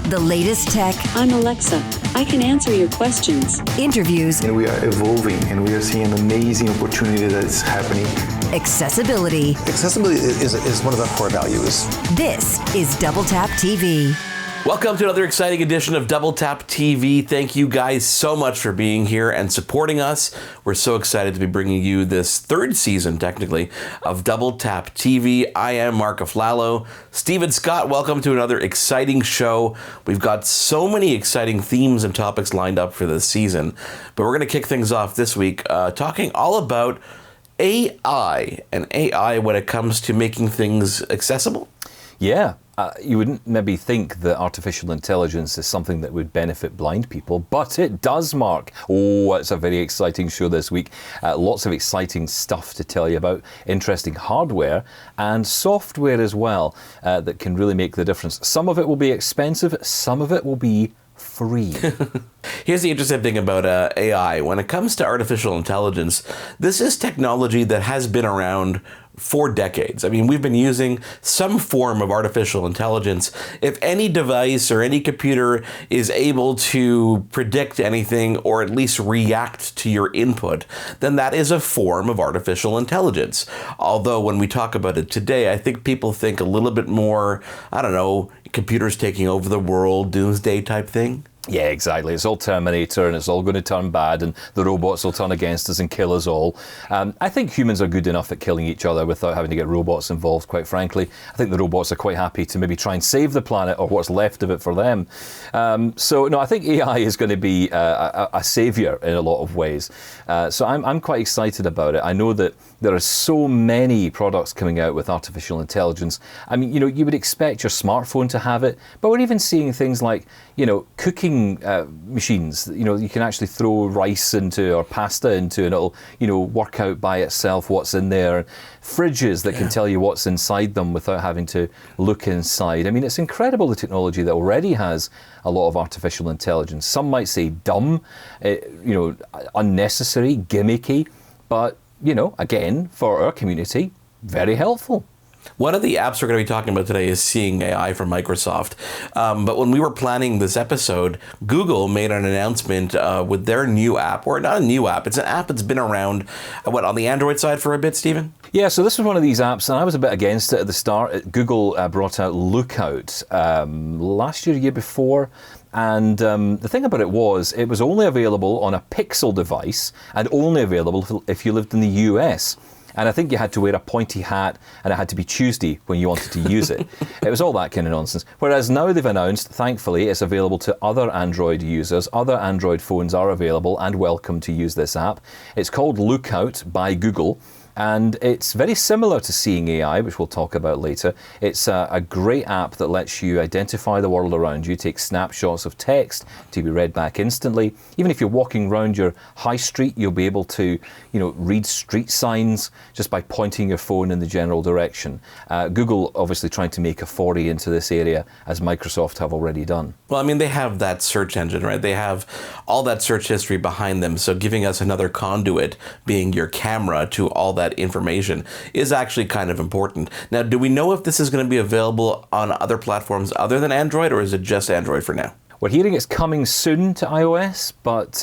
The latest tech. I'm Alexa. I can answer your questions. Interviews. And we are evolving, and we are seeing an amazing opportunity that's happening. Accessibility. Accessibility is one of our core values. This is Double Tap TV. Welcome to another exciting edition of Double Tap TV. Thank you guys so much for being here and supporting us. We're so excited to be bringing you this third season, technically, of Double Tap TV. I am Marc and Steven Scott, welcome to another exciting show. We've got so many exciting themes and topics lined up for this season, but we're going to kick things off this week talking all about AI and AI when it comes to making things accessible. Yeah. You wouldn't maybe think that artificial intelligence is something that would benefit blind people, but it does, Mark. Oh, it's a very exciting show this week. Lots of exciting stuff to tell you about, interesting hardware and software as well that can really make the difference. Some of it will be expensive, some of it will be free. Here's the interesting thing about AI. When it comes to artificial intelligence, this is technology that has been around for decades. I mean, we've been using some form of artificial intelligence. If any device or any computer is able to predict anything or at least react to your input, then that is a form of artificial intelligence. Although when we talk about it today, I think people think a little bit more, I don't know, computers taking over the world, doomsday type thing. Yeah, exactly. It's all Terminator and it's all going to turn bad and the robots will turn against us and kill us all. I think humans are good enough at killing each other without having to get robots involved, quite frankly. I think the robots are quite happy to maybe try and save the planet or what's left of it for them. So, no, I think AI is going to be a savior in a lot of ways. So I'm quite excited about it. I know that there are so many products coming out with artificial intelligence. I mean, you would expect your smartphone to have it, but we're even seeing things like, cooking machines. You can actually throw rice into or pasta into and it'll, work out by itself what's in there. Fridges that can tell you what's inside them without having to look inside. I mean, it's incredible the technology that already has a lot of artificial intelligence. Some might say dumb, unnecessary, gimmicky, but, again, for our community, very helpful. One of the apps we're going to be talking about today is Seeing AI from Microsoft. But when we were planning this episode, Google made an announcement with their new app, or not a new app, it's an app that's been around, on the Android side for a bit, Stephen? Yeah, so this was one of these apps, and I was a bit against it at the start. Google brought out Lookout last year, year before. And the thing about it was only available on a Pixel device and only available if you lived in the US. And I think you had to wear a pointy hat and it had to be Tuesday when you wanted to use it. It was all that kind of nonsense. Whereas now they've announced, thankfully, it's available to other Android users. Other Android phones are available and welcome to use this app. It's called Lookout by Google. And it's very similar to Seeing AI, which we'll talk about later. It's a great app that lets you identify the world around you, take snapshots of text to be read back instantly. Even if you're walking around your high street, you'll be able to, read street signs just by pointing your phone in the general direction. Google obviously trying to make a foray into this area, as Microsoft have already done. Well, I mean, they have that search engine, right? They have all that search history behind them. So giving us another conduit, being your camera to all that information, is actually kind of important. Now, do we know if this is going to be available on other platforms other than Android, or is it just Android for now? We're hearing it's coming soon to iOS, but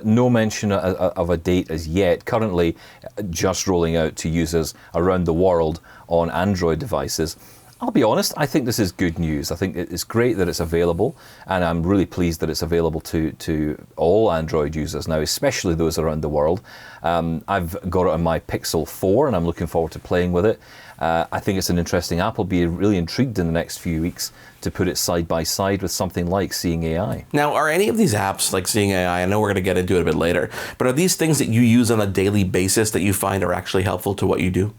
no mention of a date as yet. Currently, just rolling out to users around the world on Android devices. I'll be honest, I think this is good news. I think it's great that it's available, and I'm really pleased that it's available to all Android users now, especially those around the world. I've got it on my Pixel 4, and I'm looking forward to playing with it. I think it's an interesting app. I'll be really intrigued in the next few weeks to put it side by side with something like Seeing AI. Now, are any of these apps like Seeing AI, I know we're going to get into it a bit later, but are these things that you use on a daily basis that you find are actually helpful to what you do?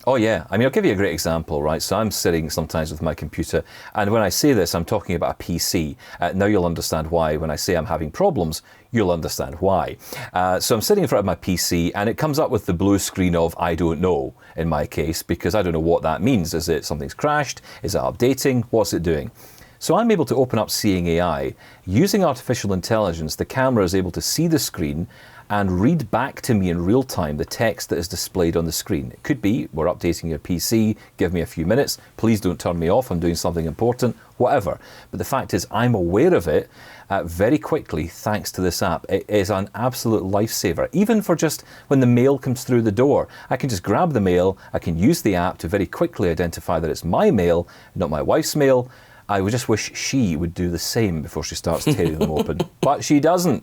Oh yeah, I mean, I'll give you a great example, right? So I'm sitting sometimes with my computer, and when I say this, I'm talking about a PC. Now you'll understand why. When I say I'm having problems, you'll understand why. So I'm sitting in front of my PC, and it comes up with the blue screen of I don't know, in my case, because I don't know what that means. Is it something's crashed? Is it updating? What's it doing? So I'm able to open up Seeing AI. Using artificial intelligence, the camera is able to see the screen and read back to me in real time the text that is displayed on the screen. It could be, we're updating your PC, give me a few minutes, please don't turn me off, I'm doing something important, whatever. But the fact is, I'm aware of it very quickly thanks to this app. It is an absolute lifesaver, even for just when the mail comes through the door. I can just grab the mail, I can use the app to very quickly identify that it's my mail, not my wife's mail. I would just wish she would do the same before she starts tearing them open, but she doesn't.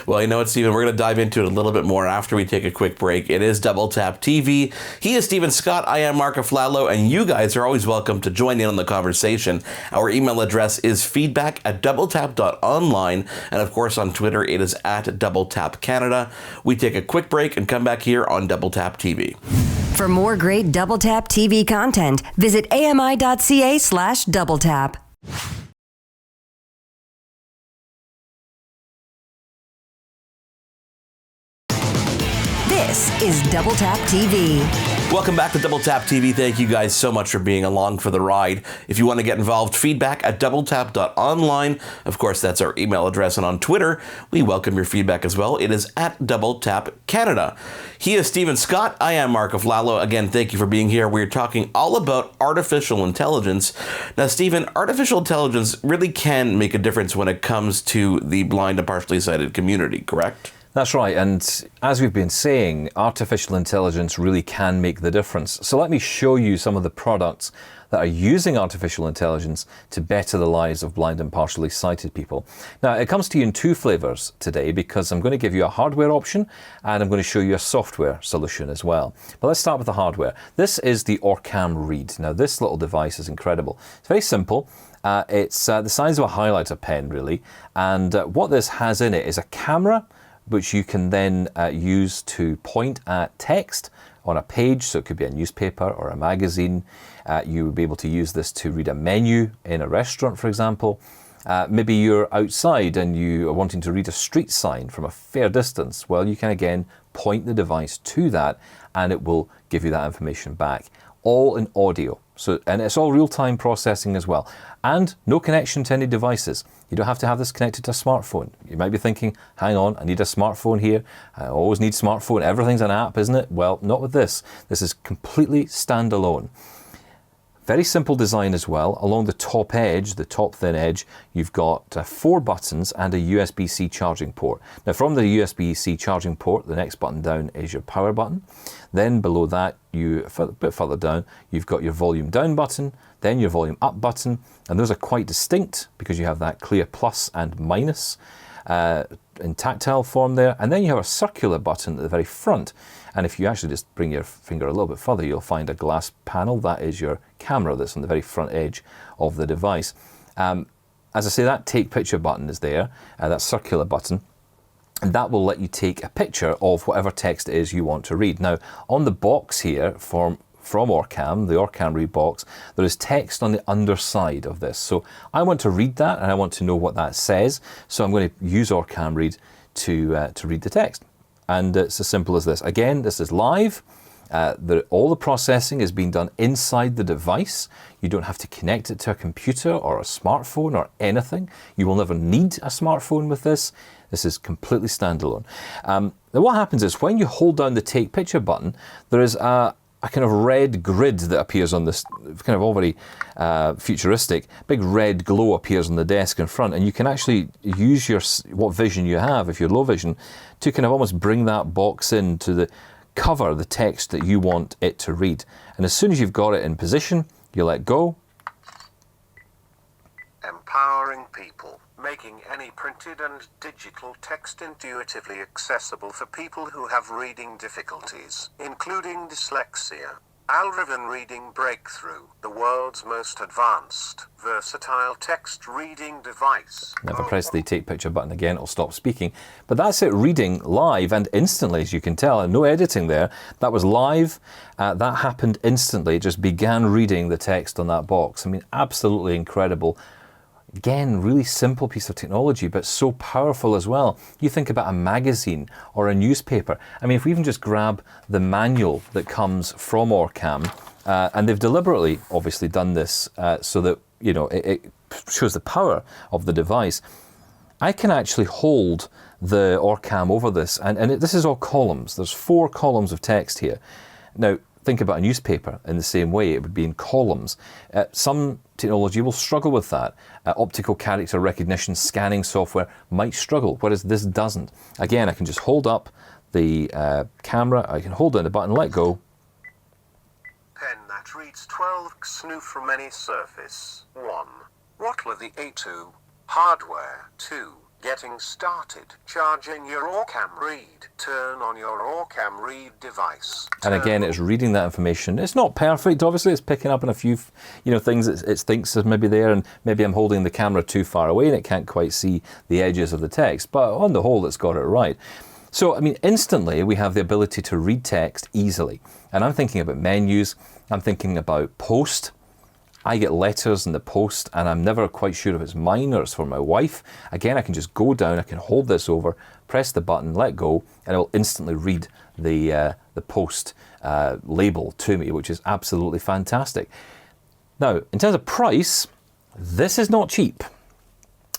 Well, you know what, Steven? We're going to dive into it a little bit more after we take a quick break. It is Double Tap TV. He is Steven Scott. I am Marc and you guys are always welcome to join in on the conversation. Our email address is feedback@doubletap.online. And of course, on Twitter, it is @DoubleTapCanada. We take a quick break and come back here on Double Tap TV. For more great Double Tap TV content, visit ami.ca/doubletap. This is Double Tap TV. Welcome back to Double Tap TV. Thank you guys so much for being along for the ride. If you want to get involved, feedback@doubletap.online. Of course, that's our email address. And on Twitter, we welcome your feedback as well. It is @DoubleTapCanada. He is Steven Scott. I am Marc Again, thank you for being here. We're talking all about artificial intelligence. Now, Steven, artificial intelligence really can make a difference when it comes to the blind and partially sighted community, correct? That's right, and as we've been saying, artificial intelligence really can make the difference. So let me show you some of the products that are using artificial intelligence to better the lives of blind and partially sighted people. Now, it comes to you in two flavors today because I'm going to give you a hardware option and I'm going to show you a software solution as well. But let's start with the hardware. This is the OrCam Read. Now, this little device is incredible. It's very simple. It's the size of a highlighter pen, really. And what this has in it is a camera which you can then use to point at text on a page, so it could be a newspaper or a magazine. You would be able to use this to read a menu in a restaurant, for example. Maybe you're outside and you are wanting to read a street sign from a fair distance. Well, you can again point the device to that and it will give you that information back. All in audio. And it's all real-time processing as well. And no connection to any devices. You don't have to have this connected to a smartphone. You might be thinking, hang on, I need a smartphone here. I always need smartphone. Everything's an app, isn't it? Well, not with this. This is completely standalone. Very simple design as well. Along the top edge, the top thin edge, you've got 4 buttons and a USB-C charging port. Now from the USB-C charging port, the next button down is your power button. Then below that, a bit further down, you've got your volume down button, then your volume up button, and those are quite distinct because you have that clear plus and minus in tactile form there. And then you have a circular button at the very front. And if you actually just bring your finger a little bit further, you'll find a glass panel. That is your camera that's on the very front edge of the device. As I say, that take picture button is there, that circular button. And that will let you take a picture of whatever text it is you want to read. Now, on the box here from OrCam, the OrCam Read box, there is text on the underside of this. So I want to read that and I want to know what that says. So I'm going to use OrCam Read to read the text. And it's as simple as this. Again, this is live. All the processing is being done inside the device. You don't have to connect it to a computer or a smartphone or anything. You will never need a smartphone with this. This is completely standalone. Now what happens is when you hold down the take picture button, there is a kind of red grid that appears on this, kind of all very futuristic. Big red glow appears on the desk in front, and you can actually use what vision you have, if you're low vision, to kind of almost bring that box in to cover the text that you want it to read. And as soon as you've got it in position, you let go. Empowering people, making any printed and digital text intuitively accessible for people who have reading difficulties, including dyslexia. Alraven Reading Breakthrough, the world's most advanced, versatile text reading device. Now if I press the take picture button again, it'll stop speaking. But that's it reading live and instantly, as you can tell, and no editing there. That was live, that happened instantly. It just began reading the text on that box. I mean, absolutely incredible. Again, really simple piece of technology, but so powerful as well. You think about a magazine or a newspaper. I mean, if we even just grab the manual that comes from OrCam, and they've deliberately, obviously, done this so that it shows the power of the device. I can actually hold the OrCam over this, and this is all columns. There's 4 columns of text here. Now, think about a newspaper in the same way. It would be in columns. Some technology will struggle with that. Optical character recognition scanning software might struggle, whereas this doesn't. Again, I can just hold up the camera. I can hold down the button, let go. Pen that reads 12 XNU from any surface. 1. What were the A2? Hardware. 2. Getting started. Charging your OrCam Read. Turn on your OrCam Read device. And again, it's reading that information. It's not perfect, obviously. It's picking up on a few, things it thinks is maybe there, and maybe I'm holding the camera too far away and it can't quite see the edges of the text. But on the whole, it's got it right. So, instantly we have the ability to read text easily. And I'm thinking about menus. I'm thinking about post. I get letters in the post and I'm never quite sure if it's mine or it's for my wife. Again, I can just go down, I can hold this over, press the button, let go, and it will instantly read the post label to me, which is absolutely fantastic. Now, in terms of price, this is not cheap.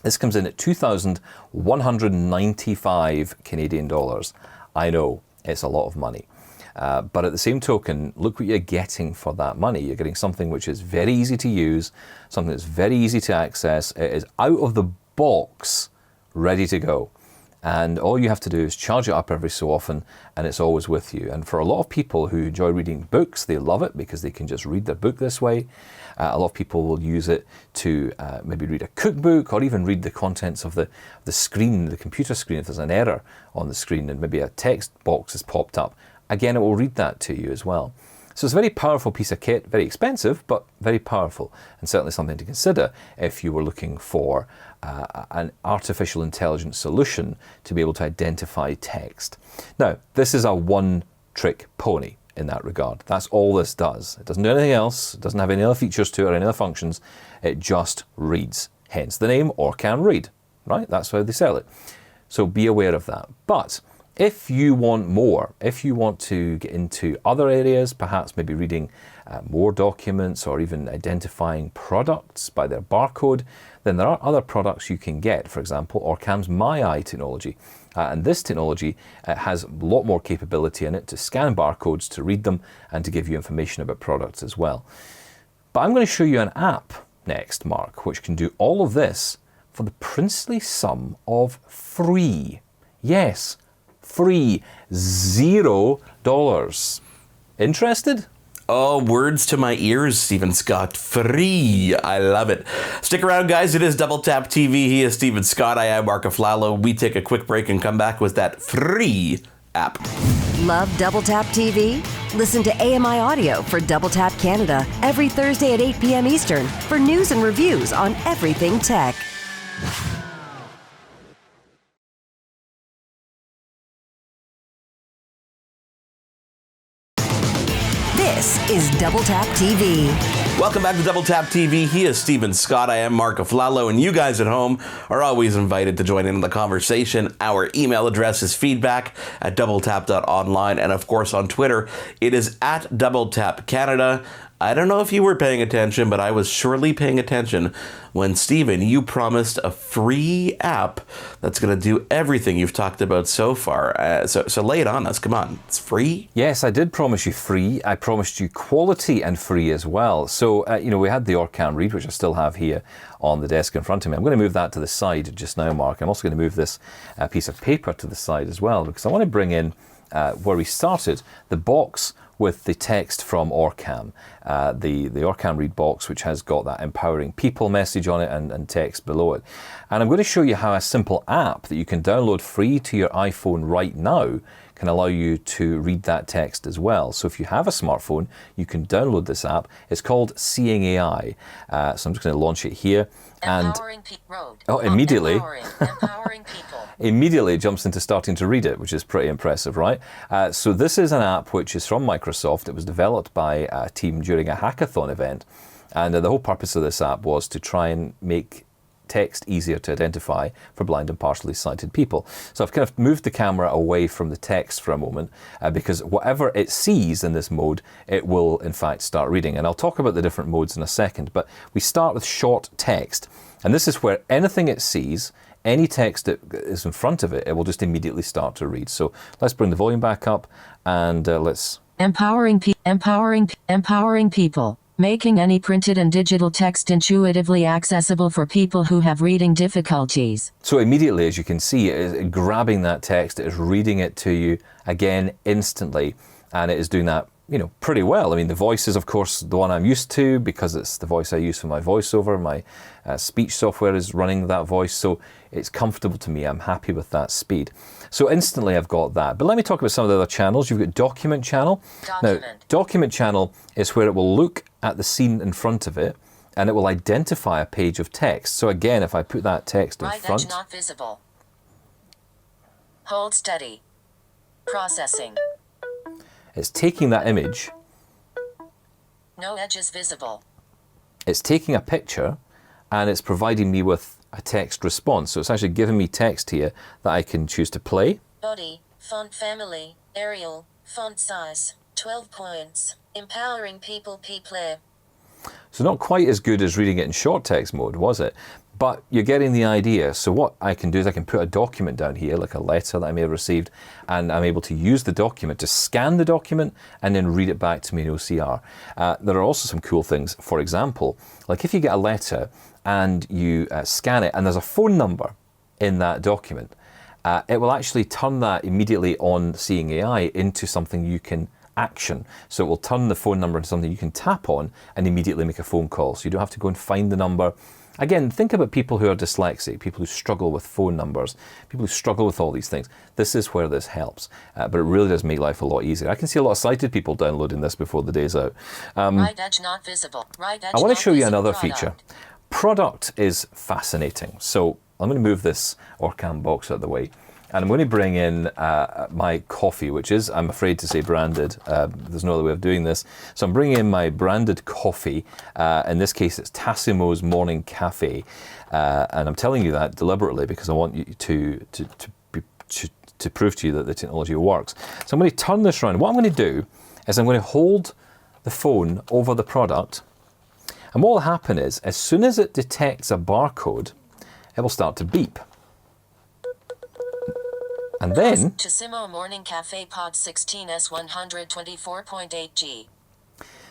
This comes in at 2,195 Canadian dollars. I know, it's a lot of money. But at the same token, look what you're getting for that money. You're getting something which is very easy to use, something that's very easy to access. It is out of the box, ready to go. And all you have to do is charge it up every so often, and it's always with you. And for a lot of people who enjoy reading books, they love it because they can just read their book this way. A lot of people will use it to maybe read a cookbook or even read the contents of the screen, the computer screen, if there's an error on the screen and maybe a text box has popped up. Again, it will read that to you as well. So it's a very powerful piece of kit, very expensive, but very powerful, and certainly something to consider if you were looking for an artificial intelligence solution to be able to identify text. Now, this is a one-trick pony in that regard. That's all this does. It doesn't do anything else. It doesn't have any other features to it or any other functions. It just reads. Hence the name OrCam Read, right? That's how they sell it. So be aware of that. But if you want more, if you want to get into other areas, perhaps maybe reading more documents or even identifying products by their barcode, then there are other products you can get. For example, OrCam's My Eye technology. And this technology has a lot more capability in it to scan barcodes, to read them, and to give you information about products as well. But I'm going to show you an app next, Mark, which can do all of this for the princely sum of free. Yes, free. $0. Interested? Oh, words to my ears, Steven Scott. Free. I love it. Stick around, guys. It is Double Tap TV. He is Steven Scott. I am Marc Aflalo. We take a quick break and come back with that free app. Love Double Tap TV? Listen to AMI Audio for Double Tap Canada every Thursday at 8 p.m. Eastern for news and reviews on everything tech. This is Double Tap TV. Welcome back to Double Tap TV. He is Steven Scott. I am Marc Aflalo, and you guys at home are always invited to join in the conversation. Our email address is feedback@doubletap.online, and of course on Twitter, it is @DoubleTapCanada. I don't know if you were paying attention, but I was surely paying attention when, Steven, you promised a free app that's going to do everything you've talked about so far. So lay it on us. Come on. It's free? Yes, I did promise you free. I promised you quality and free as well. So, we had the OrCam Read, which I still have here on the desk in front of me. I'm going to move that to the side just now, Mark. I'm also going to move this piece of paper to the side as well, because I want to bring in where we started, the box with the text from OrCam, the OrCam Read box, which has got that empowering people message on it and text below it. And I'm going to show you how a simple app that you can download free to your iPhone right now can allow you to read that text as well. So if you have a smartphone, you can download this app. It's called Seeing AI. So I'm just going to launch it here. And immediately, empowering people. Immediately jumps into starting to read it, which is pretty impressive, right? So this is an app which is from Microsoft. It was developed by a team during a hackathon event. And the whole purpose of this app was to try and make text easier to identify for blind and partially sighted people. So I've kind of moved the camera away from the text for a moment because whatever it sees in this mode, it will in fact start reading. And I'll talk about the different modes in a second, but we start with short text. And this is where anything it sees, any text that is in front of it, it will just immediately start to read. So let's bring the volume back up and let's... Empowering people. Making any printed and digital text intuitively accessible for people who have reading difficulties. So immediately, as you can see, it is grabbing that text, it is reading it to you again instantly, and it is doing that, you know, pretty well. I mean, the voice is, of course, the one I'm used to because it's the voice I use for my voiceover. My speech software is running that voice, so it's comfortable to me. I'm happy with that speed. So instantly I've got that. But let me talk about some of the other channels. You've got document channel. Now, document channel is where it will look at the scene in front of it and it will identify a page of text. So again, if I put that text in front. Right edge not visible. Hold steady. Processing. It's taking that image. No edges visible. It's taking a picture and it's providing me with a text response. So it's actually giving me text here that I can choose to play. Body, font family, Arial, font size, 12 points, empowering people P-play. So not quite as good as reading it in short text mode, was it? But you're getting the idea. So what I can do is I can put a document down here, like a letter that I may have received, and I'm able to use the document to scan the document and then read it back to me in OCR. There are also some cool things. For example, like if you get a letter and you scan it and there's a phone number in that document, it will actually turn that immediately on Seeing AI into something you can action. So it will turn the phone number into something you can tap on and immediately make a phone call. So you don't have to go and find the number. Again, think about people who are dyslexic, people who struggle with phone numbers, people who struggle with all these things. This is where this helps, but it really does make life a lot easier. I can see a lot of sighted people downloading this before the day's out. Right edge not visible. Right edge I want to show you another product. feature. Product is fascinating. So I'm going to move this OrCam box out of the way. And I'm going to bring in my coffee, which is, I'm afraid to say, branded. There's no other way of doing this. So I'm bringing in my branded coffee. In this case, it's Tassimo's Morning Cafe. And I'm telling you that deliberately because I want you to prove to you that the technology works. So I'm going to turn this around. What I'm going to do is I'm going to hold the phone over the product. And what will happen is, as soon as it detects a barcode, it will start to beep. And then Tassimo Morning Cafe Pod 16S 124.8G.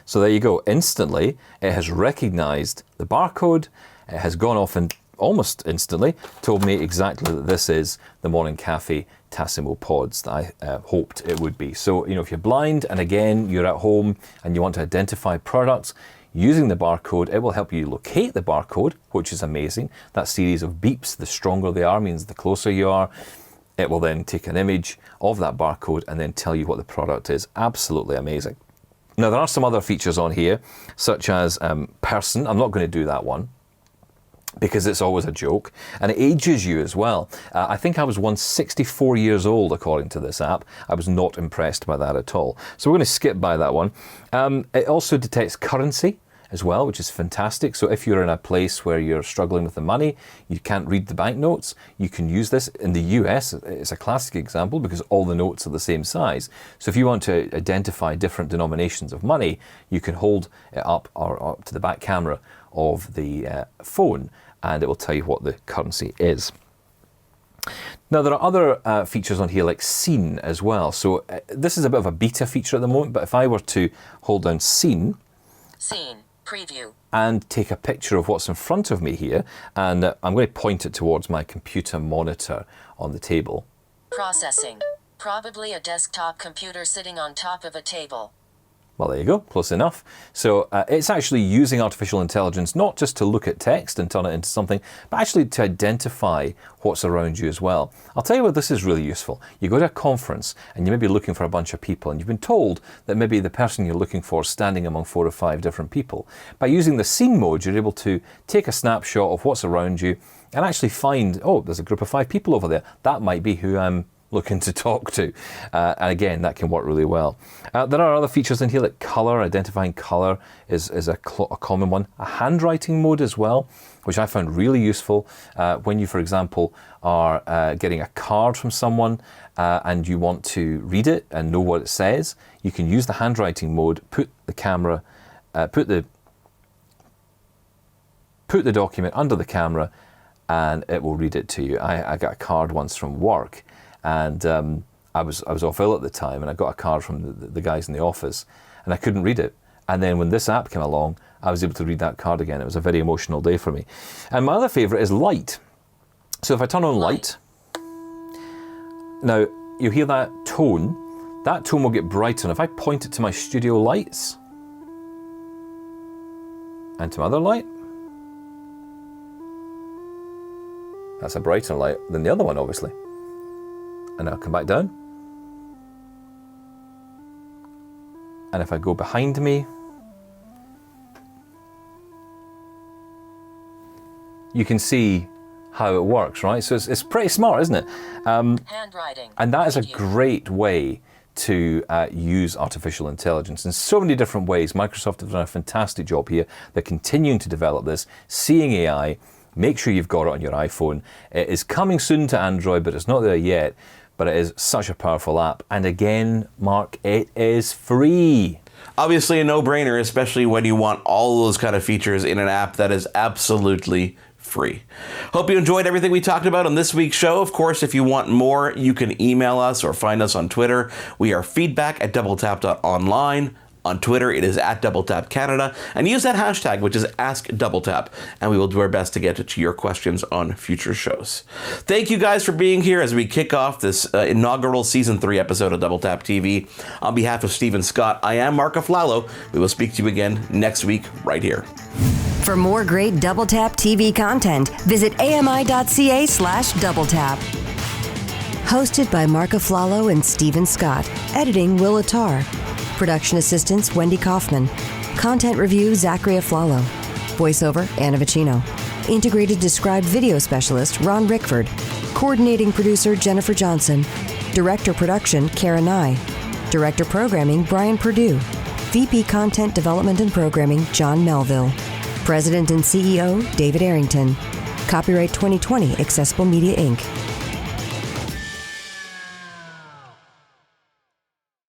So there you go. Instantly, it has recognized the barcode. It has gone off and almost instantly told me exactly that this is the Morning Cafe Tassimo pods that I hoped it would be. So, you know, if you're blind and again, you're at home and you want to identify products, using the barcode, it will help you locate the barcode, which is amazing. That series of beeps, the stronger they are, means the closer you are. It will then take an image of that barcode and then tell you what the product is. Absolutely amazing. Now, there are some other features on here, such as person. I'm not going to do that one because it's always a joke, and it ages you as well. I think I was once 64 years old, according to this app. I was not impressed by that at all. So we're going to skip by that one. It also detects currency as well, which is fantastic. So if you're in a place where you're struggling with the money, you can't read the banknotes, you can use this. In the US, it's a classic example because all the notes are the same size. So if you want to identify different denominations of money, you can hold it up or up to the back camera of the phone and it will tell you what the currency is. Now, there are other features on here like scene as well. So this is a bit of a beta feature at the moment, but if I were to hold down scene, preview, and take a picture of what's in front of me here, and I'm going to point it towards my computer monitor on the table. Processing. Probably a desktop computer sitting on top of a table. Well, there you go, close enough. So it's actually using artificial intelligence not just to look at text and turn it into something, but actually to identify what's around you as well. I'll tell you what, this is really useful. You go to a conference and you may be looking for a bunch of people and you've been told that maybe the person you're looking for is standing among 4 or 5 different people. By using the scene mode, you're able to take a snapshot of what's around you and actually find, oh, there's a group of 5 people over there. That might be who I'm looking to talk to. And again, that can work really well. There are other features in here like color. Identifying color is a common one. A handwriting mode as well. which I found really useful when you, for example, are getting a card from someone and you want to read it and know what it says. You can use the handwriting mode, put the camera, put the document under the camera, and it will read it to you. I got a card once from work, and I was off ill at the time, and I got a card from the guys in the office, and I couldn't read it. And then when this app came along, I was able to read that card again. It was a very emotional day for me. And my other favourite is light. So if I turn on light, now you hear that tone will get brighter. And if I point it to my studio lights and to my other light, that's a brighter light than the other one, obviously. And I'll come back down. And if I go behind me, you can see how it works, right? So it's pretty smart, isn't it? Handwriting. And that is a great way to use artificial intelligence in so many different ways. Microsoft have done a fantastic job here. They're continuing to develop this, seeing AI. Make sure you've got it on your iPhone. It is coming soon to Android, but it's not there yet. But it is such a powerful app. And again, Mark, it is free. Obviously a no-brainer, especially when you want all those kind of features in an app that is absolutely free. Hope you enjoyed everything we talked about on this week's show. Of course, if you want more, you can email us or find us on Twitter. We are feedback@doubletap.online. On Twitter, it is @DoubleTapCanada, and use that hashtag, which is AskDoubleTap, and we will do our best to get to your questions on future shows. Thank you guys for being here as we kick off this inaugural Season 3 episode of Double Tap TV. On behalf of Steven Scott, I am Marc Aflalo. We will speak to you again next week right here. For more great Double Tap TV content, visit ami.ca/doubletap. Hosted by Marc Aflalo and Steven Scott. Editing Will Attar. Production assistants Wendy Kaufman. Content review Zachary Aflalo. Voiceover Anna Vicino. Integrated described video specialist Ron Rickford. Coordinating producer Jennifer Johnson. Director production Kara Nye. Director programming Brian Perdue. VP Content Development and Programming John Melville. President and CEO David Arrington. Copyright 2020 Accessible Media Inc.